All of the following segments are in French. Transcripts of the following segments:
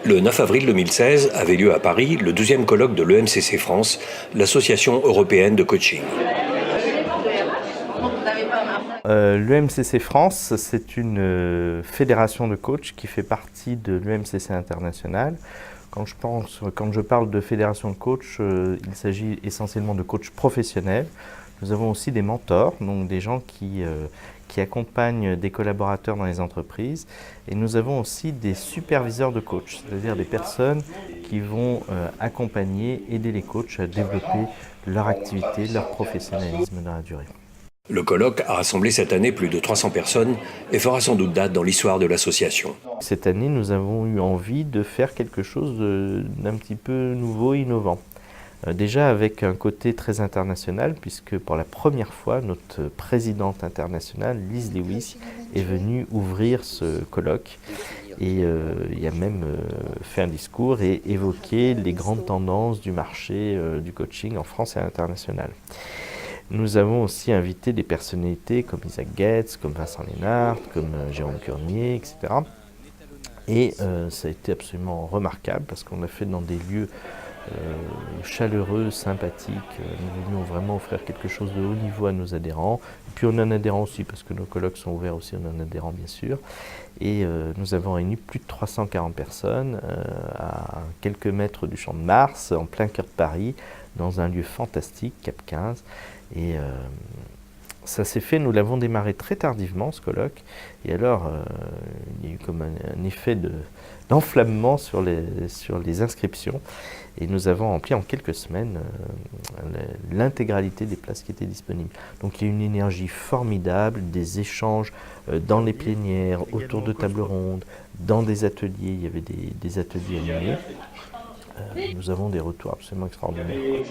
Le 9 avril 2016 avait lieu à Paris le 12e colloque de l'EMCC France, l'Association européenne de coaching. L'EMCC France, c'est une fédération de coachs qui fait partie de l'EMCC International. Quand je parle de fédération de coachs, il s'agit essentiellement de coachs professionnels. Nous avons aussi des mentors, donc des gens qui accompagnent des collaborateurs dans les entreprises. Et nous avons aussi des superviseurs de coachs, c'est-à-dire des personnes qui vont accompagner, aider les coachs à développer leur activité, leur professionnalisme dans la durée. Le colloque a rassemblé cette année plus de 300 personnes et fera sans doute date dans l'histoire de l'association. Cette année, nous avons eu envie de faire quelque chose d'un petit peu nouveau, innovant. Déjà avec un côté très international, puisque pour la première fois, notre présidente internationale, Liz Lewis, est venue ouvrir ce colloque et il a même fait un discours et évoqué les grandes tendances du marché du coaching en France et à l'international. Nous avons aussi invité des personnalités comme Isaac Getz, comme Vincent Lénart, comme Jérôme Curnier, etc. Et ça a été absolument remarquable parce qu'on l'a fait dans des lieux chaleureux, sympathiques. Nous voulions vraiment offrir quelque chose de haut niveau à nos adhérents. Et puis on a un adhérent aussi, parce que nos colloques sont ouverts aussi, on a un adhérent bien sûr. Et nous avons réuni plus de 340 personnes à quelques mètres du Champ de Mars, en plein cœur de Paris, dans un lieu fantastique, Cap 15. Et ça s'est fait, nous l'avons démarré très tardivement ce colloque, et alors il y a eu comme un effet d'enflammement sur les inscriptions, et nous avons rempli en quelques semaines l'intégralité des places qui étaient disponibles. Donc il y a une énergie formidable, des échanges dans les plénières, autour de tables rondes, dans des ateliers, il y avait des ateliers animés. Nous avons des retours absolument extraordinaires.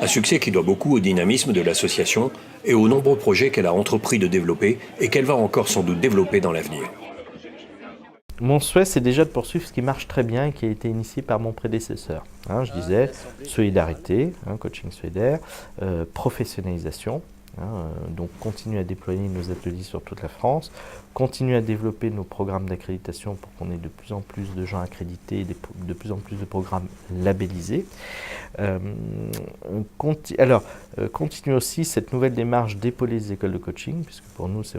Un succès qui doit beaucoup au dynamisme de l'association et aux nombreux projets qu'elle a entrepris de développer et qu'elle va encore sans doute développer dans l'avenir. Mon souhait, c'est déjà de poursuivre ce qui marche très bien et qui a été initié par mon prédécesseur. Je disais solidarité, coaching solidaire, professionnalisation. Donc continuer à déployer nos ateliers sur toute la France, continuer à développer nos programmes d'accréditation pour qu'on ait de plus en plus de gens accrédités, de plus en plus de programmes labellisés. Continuer aussi cette nouvelle démarche d'épauler les écoles de coaching, puisque pour nous ce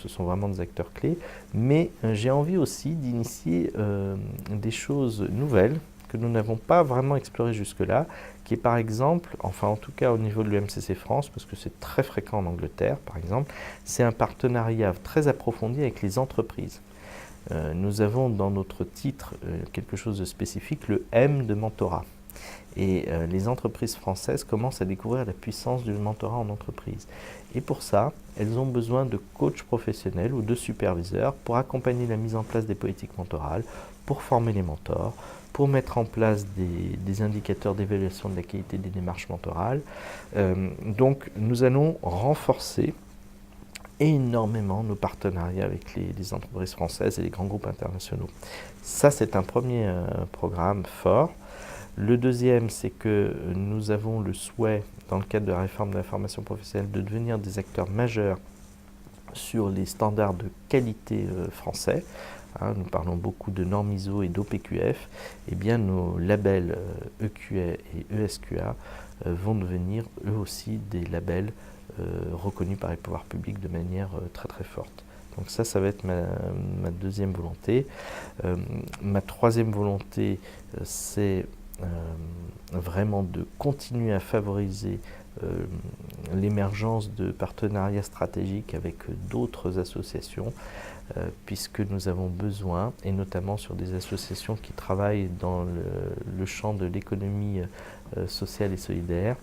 sont vraiment des acteurs clés, mais j'ai envie aussi d'initier des choses nouvelles que nous n'avons pas vraiment explorées jusque-là, qui est par exemple, enfin en tout cas au niveau de l'EMCC France, parce que c'est très fréquent en Angleterre par exemple, c'est un partenariat très approfondi avec les entreprises. Nous avons dans notre titre quelque chose de spécifique, le M de mentorat. Et les entreprises françaises commencent à découvrir la puissance du mentorat en entreprise. Et pour ça, elles ont besoin de coachs professionnels ou de superviseurs pour accompagner la mise en place des politiques mentorales, pour former les mentors, pour mettre en place des indicateurs d'évaluation de la qualité des démarches mentorales. Donc nous allons renforcer énormément nos partenariats avec les entreprises françaises et les grands groupes internationaux. Ça, c'est un premier programme fort. Le deuxième, c'est que nous avons le souhait, dans le cadre de la réforme de la formation professionnelle, de devenir des acteurs majeurs sur les standards de qualité français. Nous parlons beaucoup de normes ISO et d'OPQF. Eh bien, nos labels EQA et ESQA vont devenir eux aussi des labels reconnus par les pouvoirs publics de manière très très forte. Donc ça va être ma deuxième volonté. Ma troisième volonté, c'est vraiment de continuer à favoriser l'émergence de partenariats stratégiques avec d'autres associations, puisque nous avons besoin, et notamment sur des associations qui travaillent dans le champ de l'économie sociale et solidaire,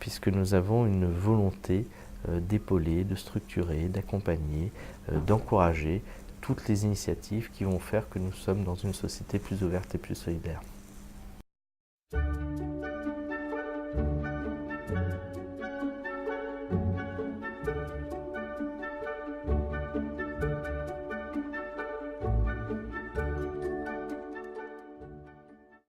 puisque nous avons une volonté d'épauler, de structurer, d'accompagner, d'encourager toutes les initiatives qui vont faire que nous sommes dans une société plus ouverte et plus solidaire.